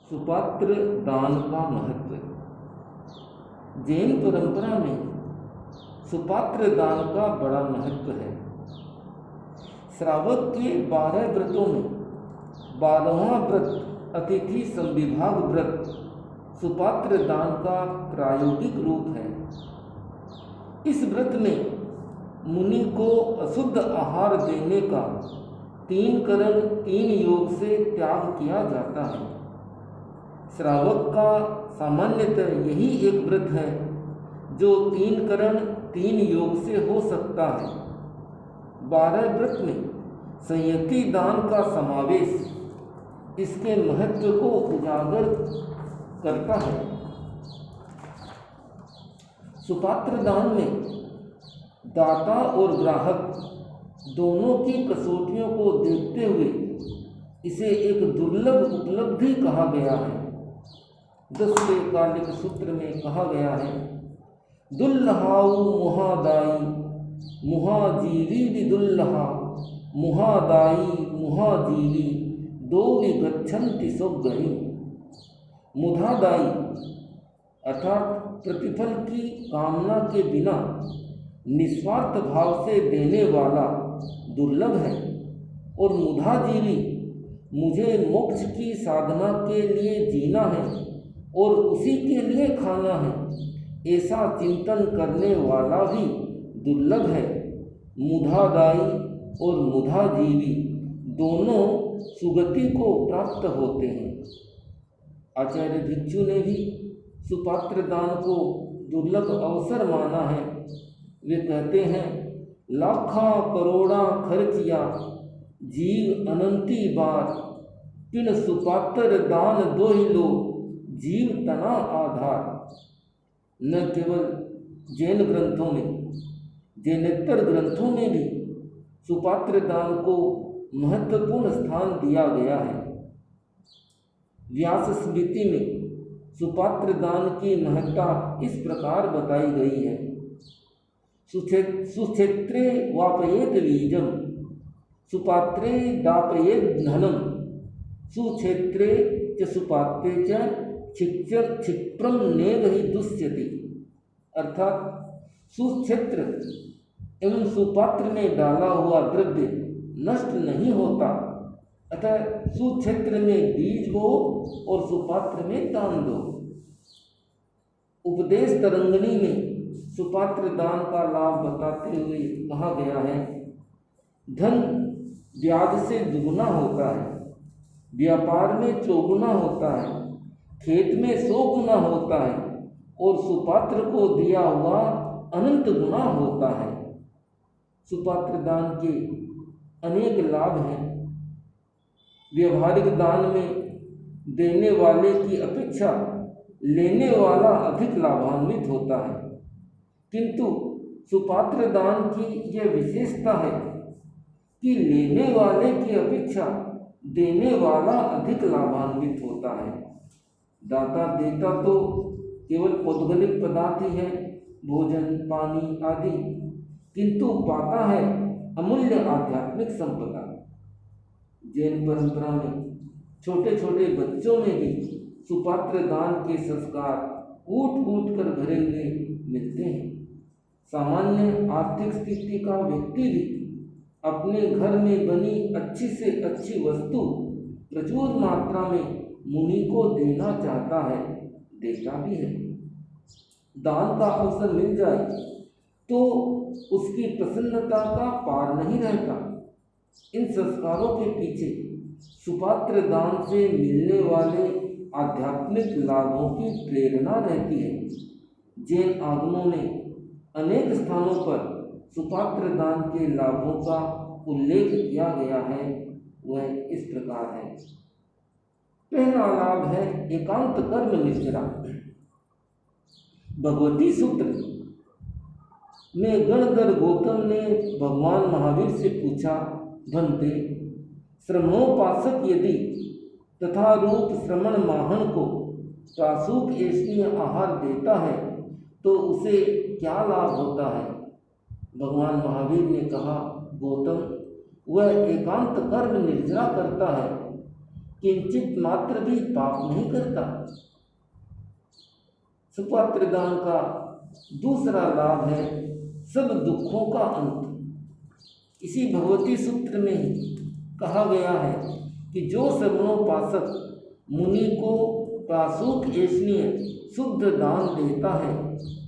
सुपात्र दान का महत्व। जैन परंपरा में सुपात्र दान का बड़ा महत्व है। श्रावक के 12 व्रतों में 12वां व्रत अतिथि संविभाग व्रत सुपात्र दान का प्रायोगिक रूप है। इस व्रत में मुनि को अशुद्ध आहार देने का 3 करण 3 योग से त्याग किया जाता है। श्रावक का सामान्यतः यही एक व्रत है जो 3 करण 3 योग से हो सकता है। 12 व्रत में संयति दान का समावेश इसके महत्व को उजागर करता है। सुपात्र दान में दाता और ग्राहक दोनों की कसौटियों को देखते हुए इसे एक दुर्लभ उपलब्धि कहा गया है। 10वें कालिक सूत्र में कहा गया है, दुल्लहाउ मुहादाई मुहाजीवी विदुल्लहा मुहादाई मुहाजीवी दो विगच्छन्ति सुगणी। मुधादाई अर्थात प्रतिफल की कामना के बिना निस्वार्थ भाव से देने वाला दुर्लभ है, और मुधाजीवी मुझे मोक्ष की साधना के लिए जीना है और उसी के लिए खाना है, ऐसा चिंतन करने वाला भी दुर्लभ है। मुधादाई और मुधाजीवी दोनों सुगति को प्राप्त होते हैं। आचार्य भिक्षु ने भी सुपात्र दान को दुर्लभ अवसर माना है। वे कहते हैं, लाखा करोड़ा खर्चिया जीव अनंती बार पिन सुपात्र दान दो ही लो जीव तना आधार। न केवल जैन ग्रंथों में, जैनेतर ग्रंथों में भी सुपात्र दान को महत्वपूर्ण स्थान दिया गया है। व्यास स्मृति में सुपात्र दान की महत्ता इस प्रकार बताई गई है, सुक्षेत्रे वापयेत बीजम सुपात्रे दापयेत धनम सुक्षेत्रे च सुपात्रे च क्षिप्रम नेग ही दुष्यति। अर्थात सुक्षेत्र एवं सुपात्र में डाला हुआ द्रव्य नष्ट नहीं होता, अतः सुक्षेत्र में बीज बो और सुपात्र में दान दो। उपदेश तरंगिणी में सुपात्र दान का लाभ बताते हुए कहा गया है, धन ब्याज से दुगुना होता है, व्यापार में 4 गुना होता है, खेत में 100 गुना होता है और सुपात्र को दिया हुआ अनंत गुना होता है। सुपात्र दान के अनेक लाभ हैं। व्यवहारिक दान में देने वाले की अपेक्षा लेने वाला अधिक लाभान्वित होता है, किंतु सुपात्र दान की यह विशेषता है कि लेने वाले की अपेक्षा देने वाला अधिक लाभान्वित होता है। दाता देता तो केवल पौद्गलिक पदार्थ ही है, भोजन पानी आदि, किंतु पाता है अमूल्य आध्यात्मिक संपदा। जैन परंपरा में छोटे छोटे बच्चों में भी सुपात्र दान के संस्कार कूट कूट कर भरे हुए मिलते हैं। सामान्य आर्थिक स्थिति का व्यक्ति भी अपने घर में बनी अच्छी से अच्छी वस्तु प्रचुर मात्रा में मुनि को देना चाहता है, देता भी है। दान का अवसर मिल जाए तो उसकी प्रसन्नता का पार नहीं रहता। इन संस्कारों के पीछे सुपात्र दान से मिलने वाले आध्यात्मिक लाभों की प्रेरणा रहती है। जैन आगमों में अनेक स्थानों पर सुपात्र दान के लाभों का उल्लेख किया गया है। वह इस प्रकार है। पहला लाभ है एकांत कर्म निष्ठा। भगवती सूत्र में गणधर गौतम ने भगवान महावीर से पूछा, भंते श्रमणोपासक यदि तथा रूप श्रमण माहन को प्रासूक ऐष्णीय आहार देता है तो उसे क्या लाभ होता है? भगवान महावीर ने कहा, गौतम वह एकांत कर्म निर्जरा करता है किंचित मात्र भी पाप नहीं करता। सुपात्र दान का दूसरा लाभ है सब दुखों का अंत। इसी भगवती सूत्र में कहा गया है कि जो श्रवणोपासक मुनि को प्रासूक ऐसनीय शुद्ध दान देता है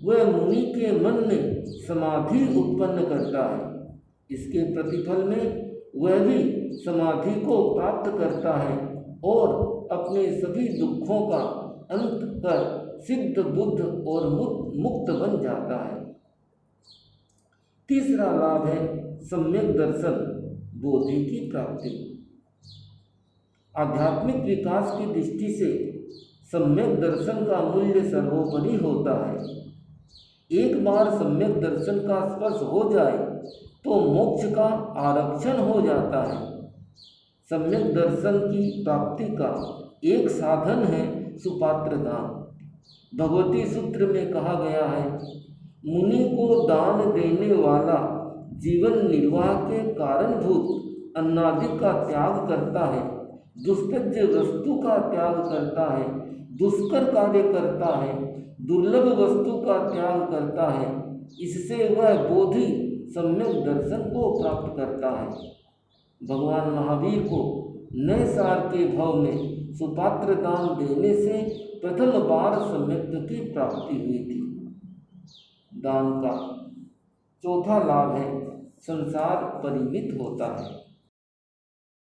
वह मुनि के मन में समाधि उत्पन्न करता है। इसके प्रतिफल में वह भी समाधि को प्राप्त करता है और अपने सभी दुखों का अंत कर सिद्ध बुद्ध और मुक्त बन जाता है। तीसरा लाभ है सम्यक दर्शन बोधि की प्राप्ति। आध्यात्मिक विकास की दृष्टि से सम्यक दर्शन का मूल्य सर्वोपरि होता है। एक बार सम्यक दर्शन का स्पर्श हो जाए तो मोक्ष का आरक्षण हो जाता है। सम्यक दर्शन की प्राप्ति का एक साधन है सुपात्र दान। भगवती सूत्र में कहा गया है, मुनि को दान देने वाला जीवन निर्वाह के कारणभूत अन्नादि का त्याग करता है, दुस्तज्य वस्तु का त्याग करता है, दुष्कर कार्य करता है, दुर्लभ वस्तु का त्याग करता है। इससे वह बोधि सम्यक दर्शन को प्राप्त करता है। भगवान महावीर को नए सार के भाव में सुपात्र दान देने से प्रथम बार सम्यक की प्राप्ति हुई थी। दान का चौथा लाभ है संसार परिमित होता है।